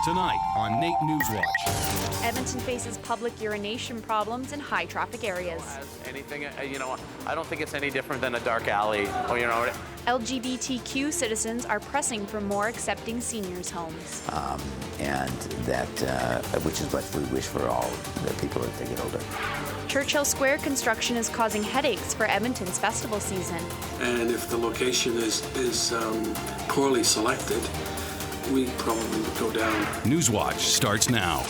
Tonight on NAIT Newswatch. Edmonton faces public urination problems in high traffic areas. Anything, I don't think it's any different than a dark alley. LGBTQ citizens are pressing for more accepting seniors' homes. And that, which is what we wish for all the people as they get older. Churchill Square construction is causing headaches for Edmonton's festival season. And if the location is poorly selected, we probably would go down. Newswatch starts now.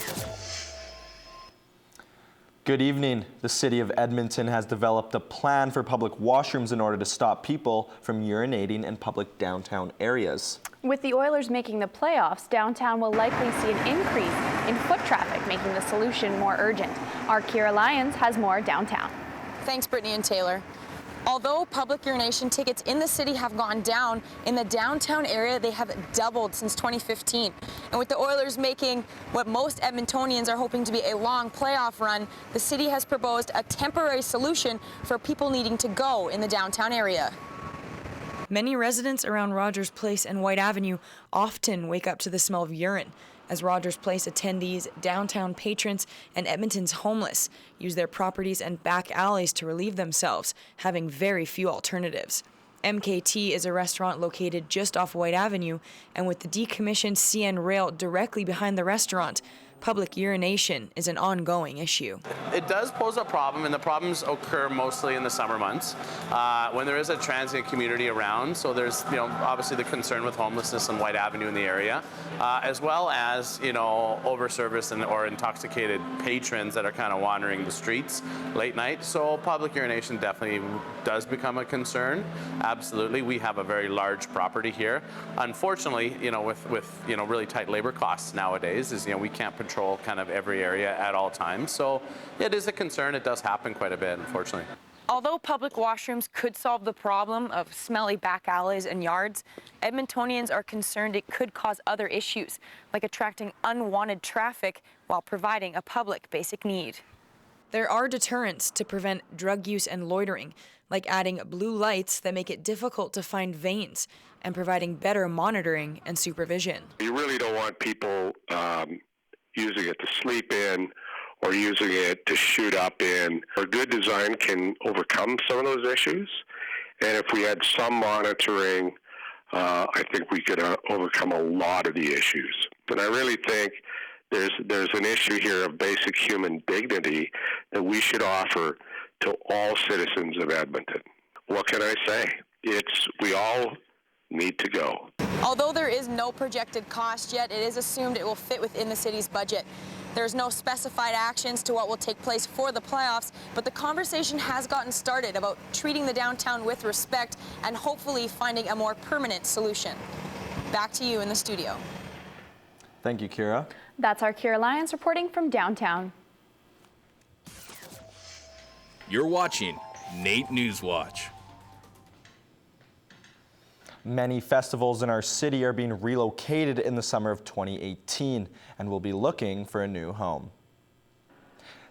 Good evening. The City of Edmonton has developed a plan for public washrooms in order to stop people from urinating in public downtown areas. With the Oilers making the playoffs, downtown will likely see an increase in foot traffic, making the solution more urgent. Our Kira Lyons has more downtown. Thanks, Brittany and Taylor. Although public urination tickets in the city have gone down, in the downtown area they have doubled since 2015. And with the Oilers making what most Edmontonians are hoping to be a long playoff run, the city has proposed a temporary solution for people needing to go in the downtown area. Many residents around Rogers Place and White Avenue often wake up to the smell of urine, as Rogers Place attendees, downtown patrons, and Edmonton's homeless use their properties and back alleys to relieve themselves, having very few alternatives. MKT is a restaurant located just off White Avenue, and with the decommissioned CN rail directly behind the restaurant, public urination is an ongoing issue. It does pose a problem, and the problems occur mostly in the summer months when there is a transient community around. So there's, obviously the concern with homelessness on White Avenue in the area, as well as, over-service or intoxicated patrons that are kind of wandering the streets late night. So public urination definitely does become a concern. Absolutely, we have a very large property here. Unfortunately, with really tight labor costs nowadays, we can't control kind of every area at all times. So it is a concern. It does happen quite a bit, unfortunately. Although public washrooms could solve the problem of smelly back alleys and yards, Edmontonians are concerned it could cause other issues, like attracting unwanted traffic while providing a public basic need. There are deterrents to prevent drug use and loitering, like adding blue lights that make it difficult to find veins and providing better monitoring and supervision. You really don't want people using it to sleep in or using it to shoot up in. A good design can overcome some of those issues, and if we had some monitoring, I think we could overcome a lot of the issues. And I really think there's an issue here of basic human dignity that we should offer to all citizens of Edmonton. What can I say? We all need to go. Although there is no projected cost yet, it is assumed it will fit within the city's budget. There's no specified actions to what will take place for the playoffs, but the conversation has gotten started about treating the downtown with respect and hopefully finding a more permanent solution. Back to you in the studio. Thank you, Kira. That's our Kira Lyons reporting from downtown. You're watching NAIT Newswatch. Many festivals in our city are being relocated in the summer of 2018 and will be looking for a new home.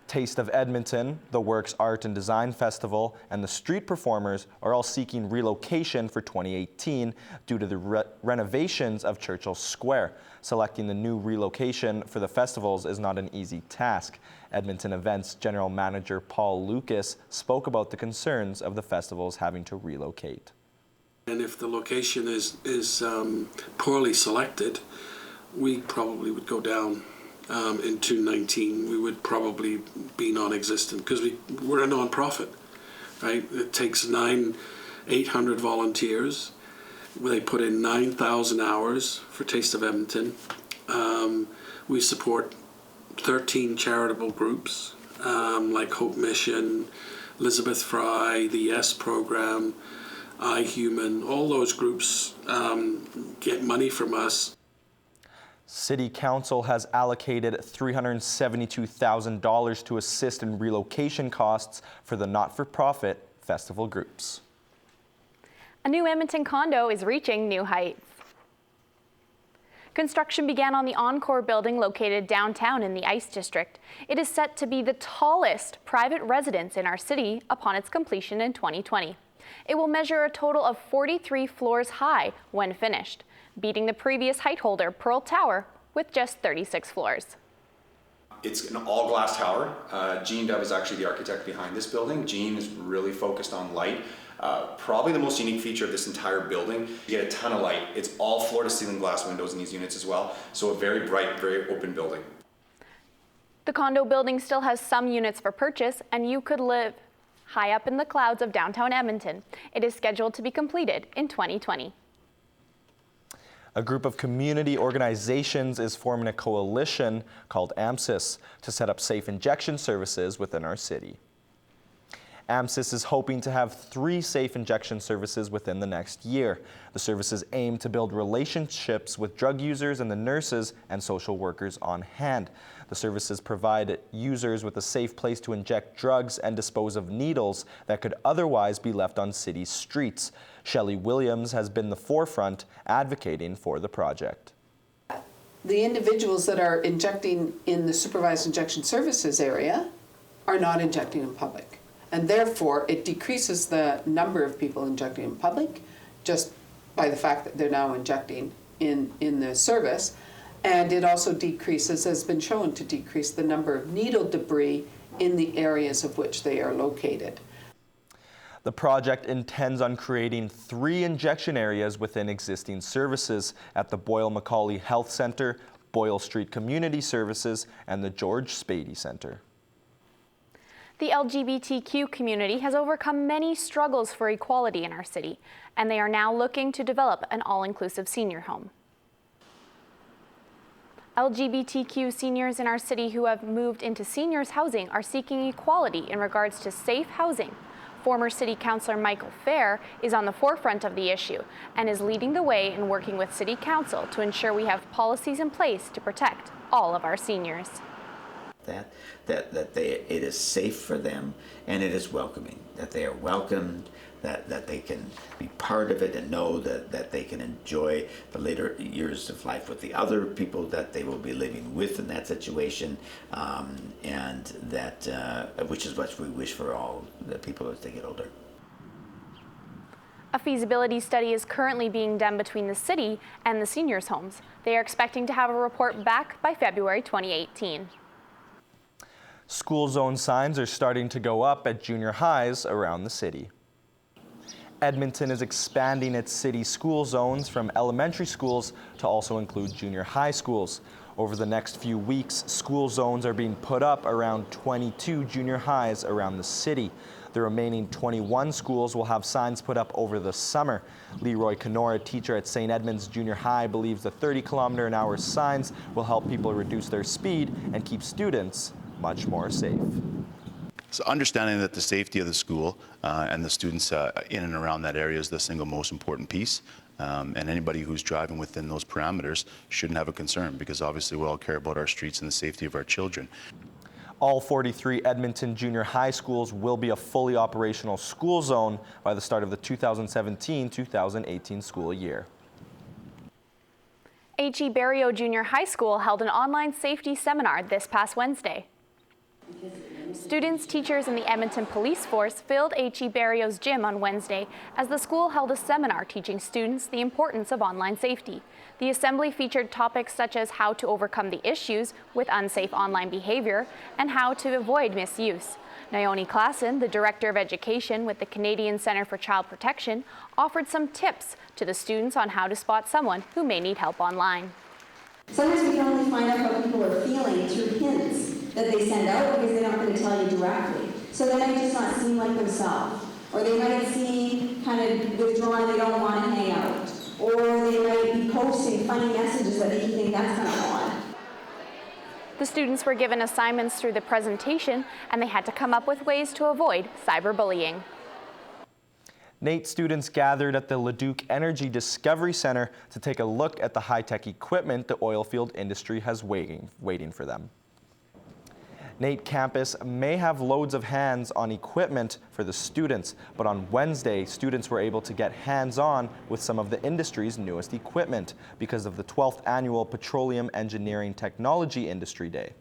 Taste of Edmonton, the Works Art and Design Festival, and the Street Performers are all seeking relocation for 2018 due to the renovations of Churchill Square. Selecting the new relocation for the festivals is not an easy task. Edmonton Events General Manager Paul Lucas spoke about the concerns of the festivals having to relocate. And if the location is poorly selected, we probably would go down in 2019. We would probably be non-existent because we're a non-profit, right? It takes 800 volunteers. They put in 9,000 hours for Taste of Edmonton. We support 13 charitable groups like Hope Mission, Elizabeth Fry, the YES program, iHuman. All those groups get money from us. City Council has allocated $372,000 to assist in relocation costs for the not-for-profit festival groups. A new Edmonton condo is reaching new heights. Construction began on the Encore building located downtown in the Ice District. It is set to be the tallest private residence in our city upon its completion in 2020. It will measure a total of 43 floors high when finished, beating the previous height holder, Pearl Tower, with just 36 floors. It's an all-glass tower. Gene Dove is actually the architect behind this building. Gene is really focused on light. Probably the most unique feature of this entire building, you get a ton of light. It's all floor-to-ceiling glass windows in these units as well, so a very bright, very open building. The condo building still has some units for purchase, and you could live high up in the clouds of downtown Edmonton. It is scheduled to be completed in 2020. A group of community organizations is forming a coalition called AMSIS to set up safe injection services within our city. AMSIS is hoping to have 3 safe injection services within the next year. The services aim to build relationships with drug users and the nurses and social workers on hand. The services provide users with a safe place to inject drugs and dispose of needles that could otherwise be left on city streets. Shelley Williams has been the forefront advocating for the project. The individuals that are injecting in the supervised injection services area are not injecting in public. And therefore, it decreases the number of people injecting in public just by the fact that they're now injecting in the service. And it also decreases, has been shown to decrease the number of needle debris in the areas of which they are located. The project intends on creating 3 injection areas within existing services at the Boyle-Macaulay Health Centre, Boyle Street Community Services, and the George Spady Centre. The LGBTQ community has overcome many struggles for equality in our city, and they are now looking to develop an all-inclusive senior home. LGBTQ seniors in our city who have moved into seniors housing are seeking equality in regards to safe housing. Former City Councillor Michael Fair is on the forefront of the issue and is leading the way in working with City Council to ensure we have policies in place to protect all of our seniors. It is safe for them and it is welcoming, that they are welcomed, that they can be part of it and know that they can enjoy the later years of life with the other people that they will be living with in that situation, and that which is what we wish for all the people as they get older. A feasibility study is currently being done between the city and the seniors' homes. They are expecting to have a report back by February 2018. School zone signs are starting to go up at junior highs around the city. Edmonton is expanding its city school zones from elementary schools to also include junior high schools. Over the next few weeks, school zones are being put up around 22 junior highs around the city. The remaining 21 schools will have signs put up over the summer. Leroy Kenora, a teacher at St. Edmund's Junior High, believes the 30-kilometer-an-hour signs will help people reduce their speed and keep students much more safe. So understanding that the safety of the school and the students in and around that area is the single most important piece. And anybody who's driving within those parameters shouldn't have a concern, because obviously we all care about our streets and the safety of our children. All 43 Edmonton junior high schools will be a fully operational school zone by the start of the 2017-2018 school year. H.E. Barrio Junior High School held an online safety seminar this past Wednesday. Students, teachers, and the Edmonton Police Force filled H.E. Barrio's gym on Wednesday as the school held a seminar teaching students the importance of online safety. The assembly featured topics such as how to overcome the issues with unsafe online behavior and how to avoid misuse. Naomi Klassen, the Director of Education with the Canadian Centre for Child Protection, offered some tips to the students on how to spot someone who may need help online. Sometimes we can only find out how people are feeling through hints that they send out because they're not going to tell you directly. So they might just not seem like themselves. Or they might seem kind of withdrawn, they don't want to hang out. Or they might be posting funny messages that make you think that's kind of odd. The students were given assignments through the presentation, and they had to come up with ways to avoid cyberbullying. NAIT students gathered at the Leduc Energy Discovery Center to take a look at the high-tech equipment the oil field industry has waiting for them. NAIT campus may have loads of hands-on equipment for the students, but on Wednesday, students were able to get hands-on with some of the industry's newest equipment because of the 12th Annual Petroleum Engineering Technology Industry Day.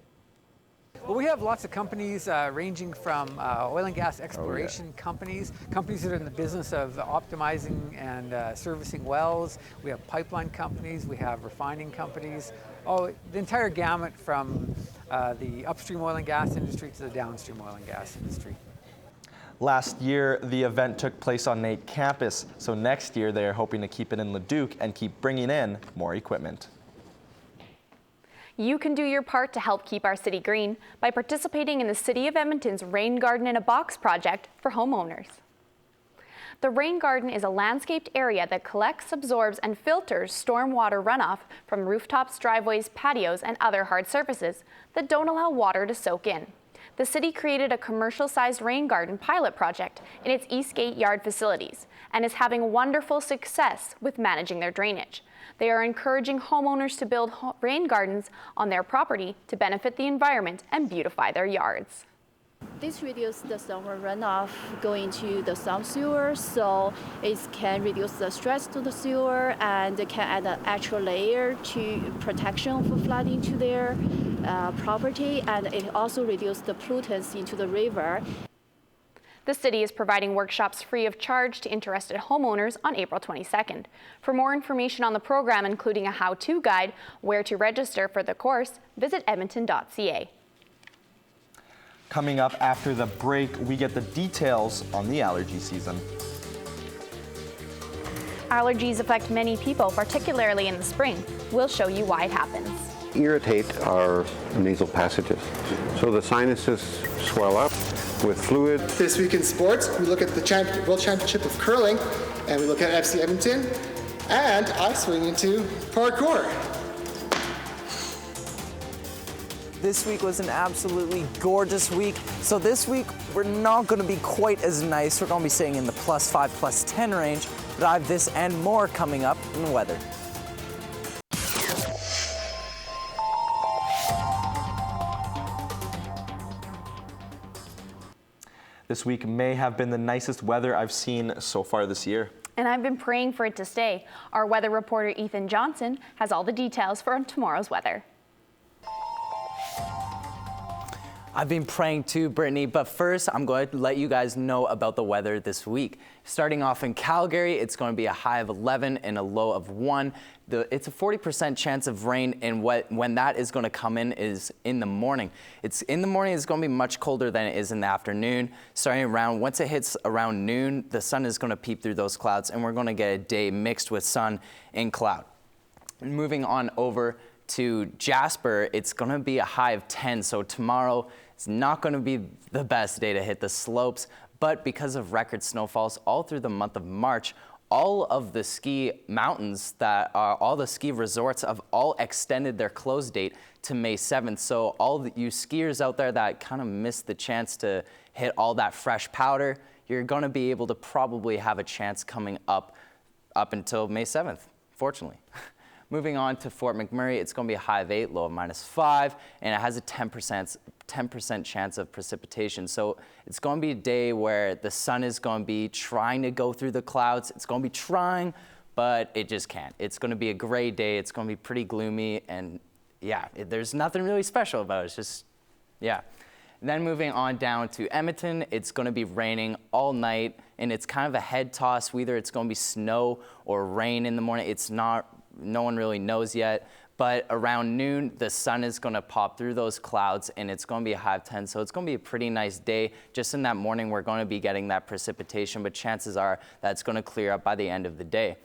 Well, we have lots of companies ranging from oil and gas exploration companies that are in the business of optimizing and servicing wells. We have pipeline companies, we have refining companies, the entire gamut from the upstream oil and gas industry to the downstream oil and gas industry. Last year, the event took place on NAIT campus, so next year they are hoping to keep it in Leduc and keep bringing in more equipment. You can do your part to help keep our city green by participating in the City of Edmonton's Rain Garden in a Box project for homeowners. The Rain Garden is a landscaped area that collects, absorbs, and filters stormwater runoff from rooftops, driveways, patios, and other hard surfaces that don't allow water to soak in. The city created a commercial-sized rain garden pilot project in its Eastgate Yard facilities and is having wonderful success with managing their drainage. They are encouraging homeowners to build rain gardens on their property to benefit the environment and beautify their yards. This reduces the summer runoff going to the storm sewer, so it can reduce the stress to the sewer and can add an extra layer to protection for flooding to their property, and it also reduces the pollutants into the river. The city is providing workshops free of charge to interested homeowners on April 22nd. For more information on the program, including a how-to guide, where to register for the course, visit edmonton.ca. Coming up after the break, we get the details on the allergy season. Allergies affect many people, particularly in the spring. We'll show you why it happens. Irritate our nasal passages. So the sinuses swell up with fluid. This week in sports, we look at the World Championship of Curling, and we look at FC Edmonton, and I swing into parkour. This week was an absolutely gorgeous week. So this week, we're not going to be quite as nice. We're going to be staying in the +5, +10 range. But I have this and more coming up in the weather. This week may have been the nicest weather I've seen so far this year. And I've been praying for it to stay. Our weather reporter Ethan Johnson has all the details for tomorrow's weather. I've been praying too, Brittany, but first I'm going to let you guys know about the weather this week. Starting off in Calgary, it's going to be a high of 11 and a low of 1. It's a 40% chance of rain, and when that is going to come in is in the morning. In the morning, it's going to be much colder than it is in the afternoon. Once it hits around noon, the sun is going to peep through those clouds, and we're going to get a day mixed with sun and cloud. Moving on over to Jasper, it's going to be a high of 10, so tomorrow is not going to be the best day to hit the slopes, but because of record snowfalls all through the month of March, all of the ski mountains all the ski resorts have all extended their close date to May 7th. So all you skiers out there that kind of missed the chance to hit all that fresh powder, you're going to be able to probably have a chance coming up until May 7th, fortunately. Moving on to Fort McMurray, it's going to be a high of 8, low of -5, and it has a 10% chance of precipitation. So it's going to be a day where the sun is going to be trying to go through the clouds. It's going to be trying, but it just can't. It's going to be a gray day. It's going to be pretty gloomy, and yeah, there's nothing really special about it. It's just, yeah. Then moving on down to Edmonton, it's going to be raining all night, and it's kind of a head toss. Whether it's going to be snow or rain in the morning, it's not. No one really knows yet, but around noon, the sun is going to pop through those clouds, and it's going to be a high of 10, so it's going to be a pretty nice day. Just in that morning, we're going to be getting that precipitation, but chances are that it's going to clear up by the end of the day.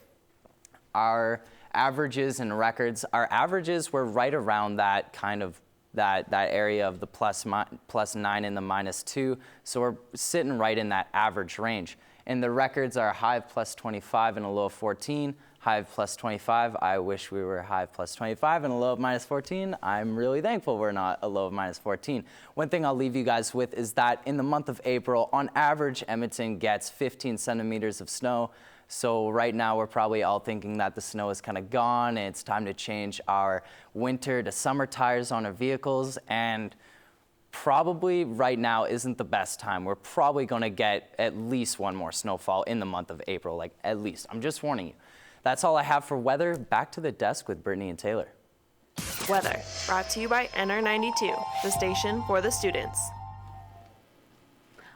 Our averages and records, our averages were right around that kind of that area of the +9 and the -2, so we're sitting right in that average range. And the records are a high of +25 and a low of 14. High of +25, I wish we were high of +25 and a low of -14. I'm really thankful we're not a low of -14. One thing I'll leave you guys with is that in the month of April, on average, Edmonton gets 15 centimeters of snow. So right now we're probably all thinking that the snow is kind of gone and it's time to change our winter to summer tires on our vehicles, and probably right now isn't the best time. We're probably going to get at least one more snowfall in the month of April, like at least. I'm just warning you. That's all I have for weather. Back to the desk with Brittany and Taylor. Weather, brought to you by NR92, the station for the students.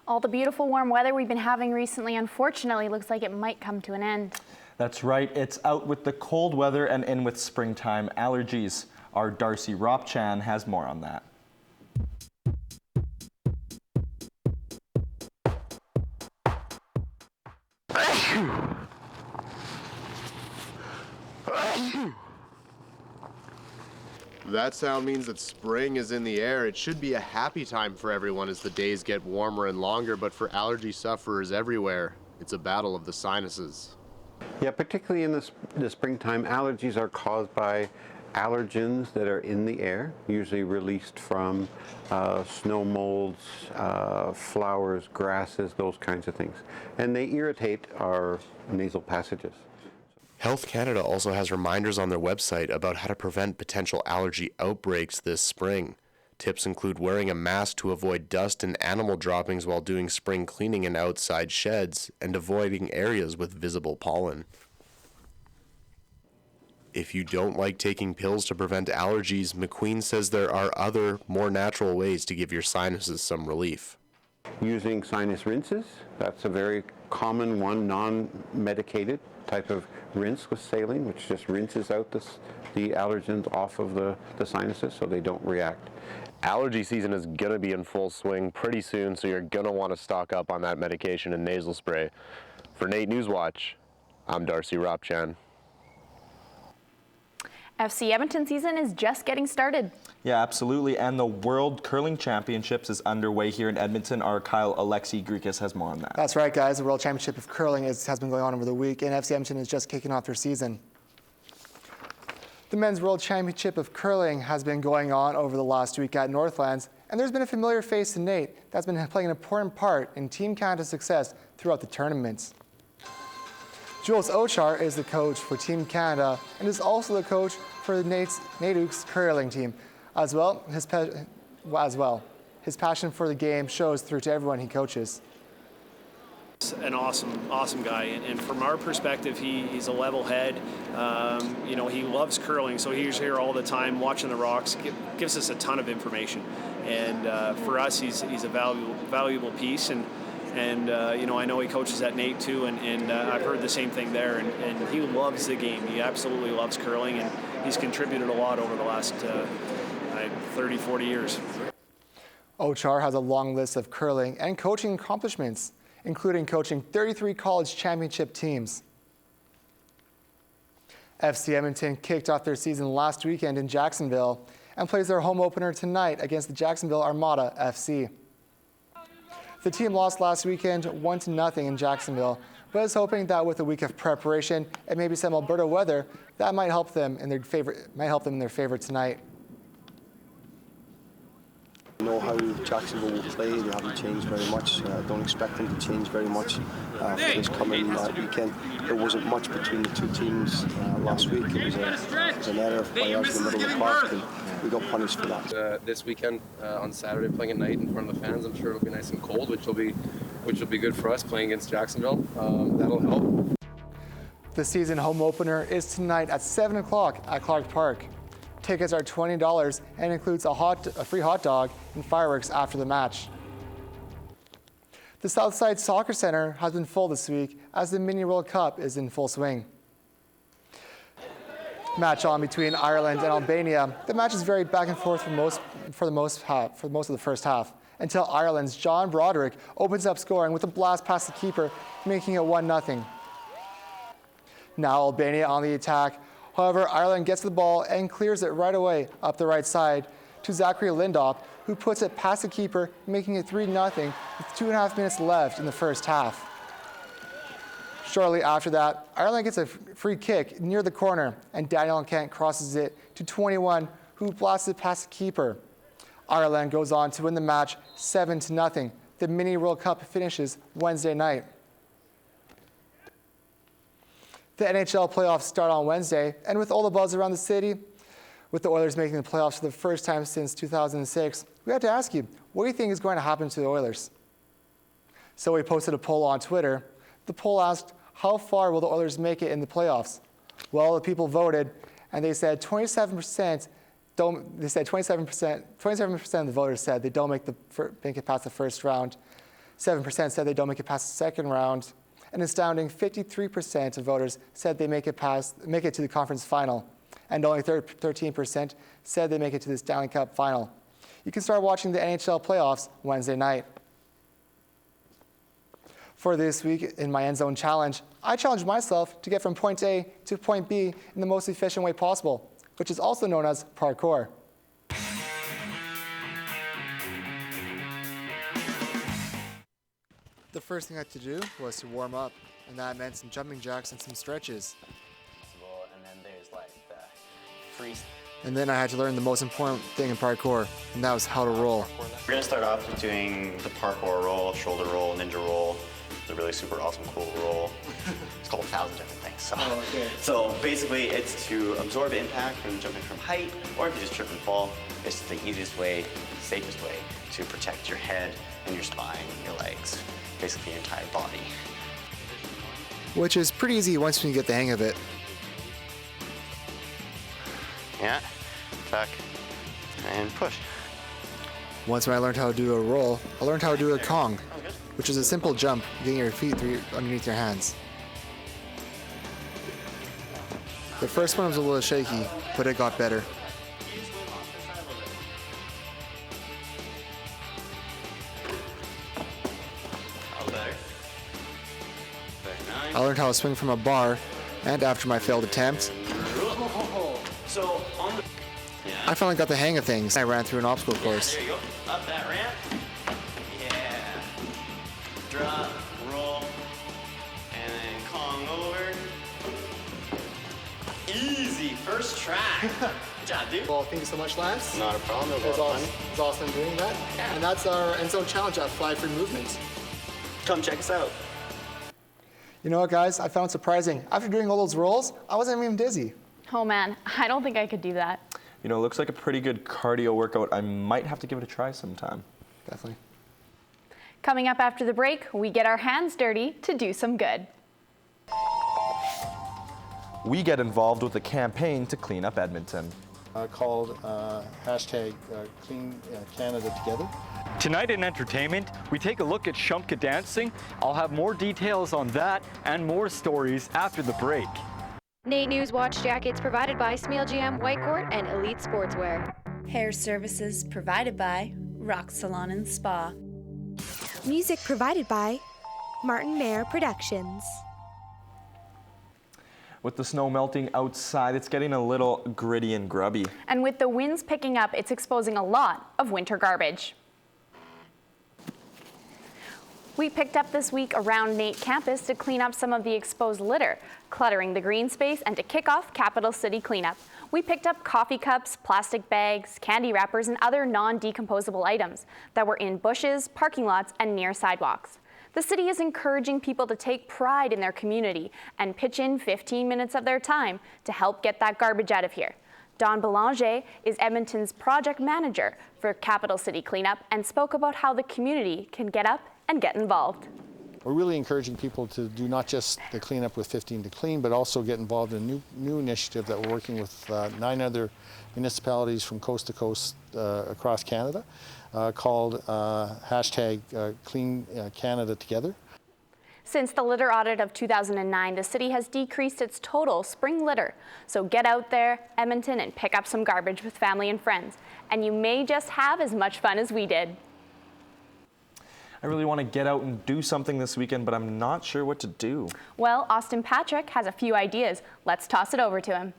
All the beautiful warm weather we've been having recently, unfortunately, looks like it might come to an end. That's right, it's out with the cold weather and in with springtime allergies. Our Darcy Ropchan has more on that. That sound means that spring is in the air. It should be a happy time for everyone as the days get warmer and longer, but for allergy sufferers everywhere, it's a battle of the sinuses. Yeah, particularly in the springtime, allergies are caused by allergens that are in the air, usually released from snow molds, flowers, grasses, those kinds of things. And they irritate our nasal passages. Health Canada also has reminders on their website about how to prevent potential allergy outbreaks this spring. Tips include wearing a mask to avoid dust and animal droppings while doing spring cleaning in outside sheds, and avoiding areas with visible pollen. If you don't like taking pills to prevent allergies, McQueen says there are other, more natural ways to give your sinuses some relief. Using sinus rinses, that's a very common one, non-medicated type of rinse with saline, which just rinses out the allergens off of the sinuses so they don't react. Allergy season is going to be in full swing pretty soon, so you're going to want to stock up on that medication and nasal spray. For NAIT Newswatch, I'm Darcy Ropchan. FC Edmonton season is just getting started. Yeah, absolutely. And the World Curling Championships is underway here in Edmonton. Our Kyle Alexi Greekis has more on that. That's right, guys. The World Championship of Curling has been going on over the week, and FC Edmonton is just kicking off their season. The Men's World Championship of Curling has been going on over the last week at Northlands, and there's been a familiar face in NAIT that's been playing an important part in Team Canada's success throughout the tournaments. Jules Ochar is the coach for Team Canada and is also the coach for the NAIT curling team. As well, his passion for the game shows through to everyone he coaches. An awesome guy, and from our perspective, he's a level head. He loves curling, so he's here all the time watching the rocks. Gives us a ton of information, and for us, he's a valuable piece. And I know he coaches at NAIT too, and I've heard the same thing there. And he loves the game. He absolutely loves curling, and he's contributed a lot over the last 30, 40 years. Ochar has a long list of curling and coaching accomplishments, including coaching 33 college championship teams. FC Edmonton kicked off their season last weekend in Jacksonville and plays their home opener tonight against the Jacksonville Armada FC. The team lost last weekend 1-0 in Jacksonville, but is hoping that with a week of preparation and maybe some Alberta weather, that might help them in their favor tonight. We know how Jacksonville will play. They haven't changed very much. I don't expect them to change very much for this coming weekend. There wasn't much between the two teams last week. It was an error by us in the middle of the park, and we got punished for that. This weekend on Saturday, playing at night in front of the fans, I'm sure it'll be nice and cold, which will be good for us playing against Jacksonville. That'll help. The season home opener is tonight at 7 o'clock at Clark Park. Tickets are $20 and includes a free hot dog and fireworks after the match. The Southside Soccer Center has been full this week as the Mini World Cup is in full swing. Match on between Ireland and Albania. The match is very back and forth for most of the first half, until Ireland's John Broderick opens up scoring with a blast past the keeper, making it 1-0. Now Albania on the attack. However, Ireland gets the ball and clears it right away up the right side to Zachary Lindop, who puts it past the keeper, making it 3-0 with 2.5 minutes left in the first half. Shortly after that, Ireland gets a free kick near the corner, and Daniel Kent crosses it to 21, who blasts it past the keeper. Ireland goes on to win the match 7-0. The Mini World Cup finishes Wednesday night. The NHL playoffs start on Wednesday, and with all the buzz around the city, with the Oilers making the playoffs for the first time since 2006, we have to ask you, what do you think is going to happen to the Oilers? So we posted a poll on Twitter. The poll asked, how far will the Oilers make it in the playoffs? Well, the people voted, and they said 27% They said 27% of the voters said they don't make it past the first round. 7% said they don't make it past the second round. An astounding 53% of voters said they make it to the conference final. And only 13% said they make it to the Stanley Cup final. You can start watching the NHL playoffs Wednesday night. For this week in my End Zone Challenge, I challenged myself to get from point A to point B in the most efficient way possible, which is also known as parkour. The first thing I had to do was to warm up, and that meant some jumping jacks and some stretches. And then there's like the free. And then I had to learn the most important thing in parkour, and that was how to roll. We're gonna start off with doing the parkour roll, shoulder roll, ninja roll. It's a really super awesome, cool roll. It's called 1,000 different things. So basically it's to absorb impact from jumping from height, or if you just trip and fall, it's the easiest way, safest way to protect your head and your spine, your legs, basically your entire body. Which is pretty easy once you get the hang of it. Yeah, tuck, and push. Once when I learned how to do a roll, I learned how to do a Kong, which is a simple jump, getting your feet underneath your hands. The first one was a little shaky, but it got better. I learned how to swing from a bar, and after my failed attempt, So on the I finally got the hang of things. I ran through an obstacle course. There you go. Up that ramp. Yeah. Drop, roll, and then Kong over. Easy, first try. Good job, dude. Well, thank you so much, Lance. Not a problem. It was awesome doing that. Yeah. And that's our End Zone Challenge at Fly Free Movement. Come check us out. You know what, guys? I found it surprising. After doing all those rolls, I wasn't even dizzy. Oh man, I don't think I could do that. You know, it looks like a pretty good cardio workout. I might have to give it a try sometime. Definitely. Coming up after the break, we get our hands dirty to do some good. We get involved with a campaign to clean up Edmonton. Called hashtag Clean Canada Together. Tonight in entertainment, we take a look at Shumka dancing. I'll have more details on that and more stories after the break. NAIT Newswatch jackets provided by Smeal GM Whitecourt and Elite Sportswear. Hair services provided by Rock Salon and Spa. Music provided by Martin Mayer Productions. With the snow melting outside, it's getting a little gritty and grubby. And with the winds picking up, it's exposing a lot of winter garbage. We picked up this week around NAIT campus to clean up some of the exposed litter, cluttering the green space, and to kick off Capital City Cleanup. We picked up coffee cups, plastic bags, candy wrappers, and other non-decomposable items that were in bushes, parking lots, and near sidewalks. The city is encouraging people to take pride in their community and pitch in 15 minutes of their time to help get that garbage out of here. Don Belanger is Edmonton's project manager for Capital City Cleanup and spoke about how the community can get up and get involved. We're really encouraging people to do not just the cleanup with 15 to Clean, but also get involved in a new initiative that we're working with 9 other municipalities from coast to coast across Canada called hashtag Clean Canada Together. Since the litter audit of 2009, the city has decreased its total spring litter. So get out there, Edmonton, and pick up some garbage with family and friends. And you may just have as much fun as we did. I really want to get out and do something this weekend, but I'm not sure what to do. Well, Austin Patrick has a few ideas. Let's toss it over to him.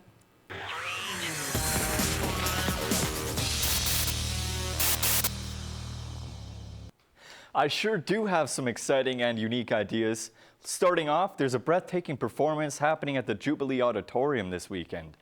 I sure do have some exciting and unique ideas. Starting off, there's a breathtaking performance happening at the Jubilee Auditorium this weekend.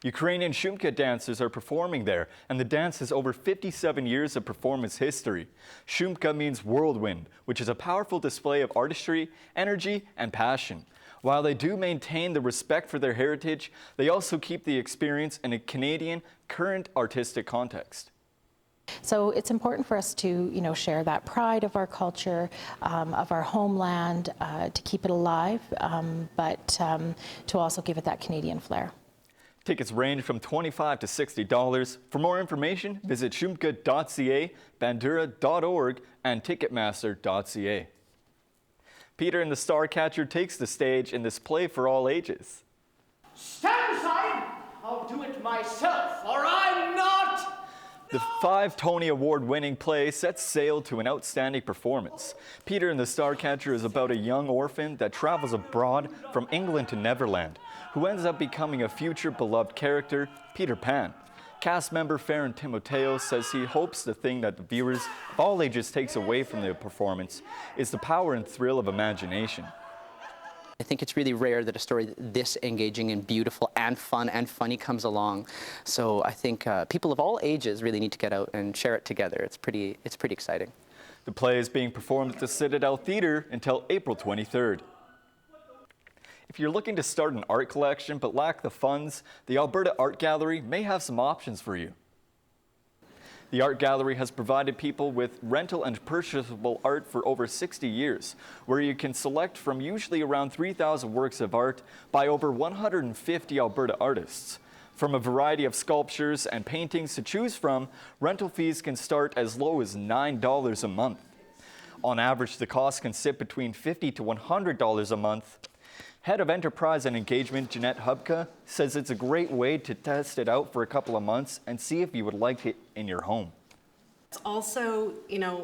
Ukrainian Shumka dancers are performing there, and the dance has over 57 years of performance history. Shumka means whirlwind, which is a powerful display of artistry, energy, and passion. While they do maintain the respect for their heritage, they also keep the experience in a Canadian, current artistic context. So it's important for us to, share that pride of our culture, of our homeland, to keep it alive, but to also give it that Canadian flair. Tickets range from $25 to $60. For more information, visit shumka.ca, bandura.org, and ticketmaster.ca. Peter and the Starcatcher takes the stage in this play for all ages. Stand aside! I'll do it myself, or I'm not! The 5 Tony Award-winning play sets sail to an outstanding performance. Peter and the Starcatcher is about a young orphan that travels abroad from England to Neverland, who ends up becoming a future beloved character, Peter Pan. Cast member Farron Timoteo says he hopes the thing that the viewers of all ages takes away from the performance is the power and thrill of imagination. I think it's really rare that a story this engaging and beautiful and fun and funny comes along. So I think people of all ages really need to get out and share it together. It's pretty exciting. The play is being performed at the Citadel Theatre until April 23rd. If you're looking to start an art collection but lack the funds, the Alberta Art Gallery may have some options for you. The Art Gallery has provided people with rental and purchasable art for over 60 years, where you can select from usually around 3,000 works of art by over 150 Alberta artists. From a variety of sculptures and paintings to choose from, rental fees can start as low as $9 a month. On average, the cost can sit between $50 to $100 a month. Head of Enterprise and Engagement, Jeanette Hubka, says it's a great way to test it out for a couple of months and see if you would like it in your home. It's also,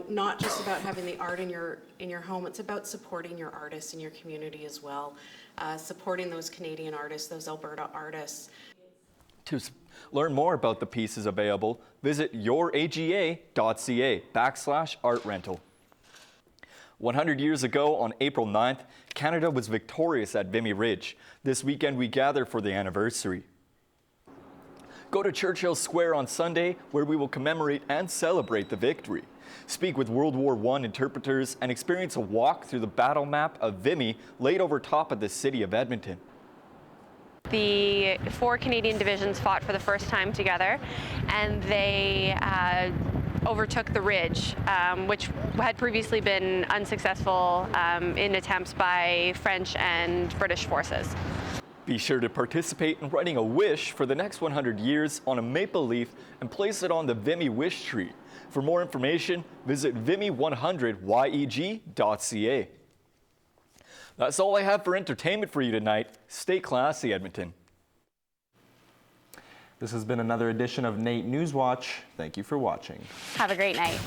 not just about having the art in your home, it's about supporting your artists in your community as well, supporting those Canadian artists, those Alberta artists. To learn more about the pieces available, visit youraga.ca/art rental. 100 years ago, on April 9th, Canada was victorious at Vimy Ridge. This weekend, we gather for the anniversary. Go to Churchill Square on Sunday, where we will commemorate and celebrate the victory. Speak with World War I interpreters and experience a walk through the battle map of Vimy laid over top of the city of Edmonton. The 4 Canadian divisions fought for the first time together, and they overtook the ridge, which had previously been unsuccessful in attempts by French and British forces. Be sure to participate in writing a wish for the next 100 years on a maple leaf and place it on the Vimy wish tree. For more information, visit vimy100yeg.ca. That's all I have for entertainment for you tonight. Stay classy, Edmonton. This has been another edition of NAIT Newswatch. Thank you for watching. Have a great night.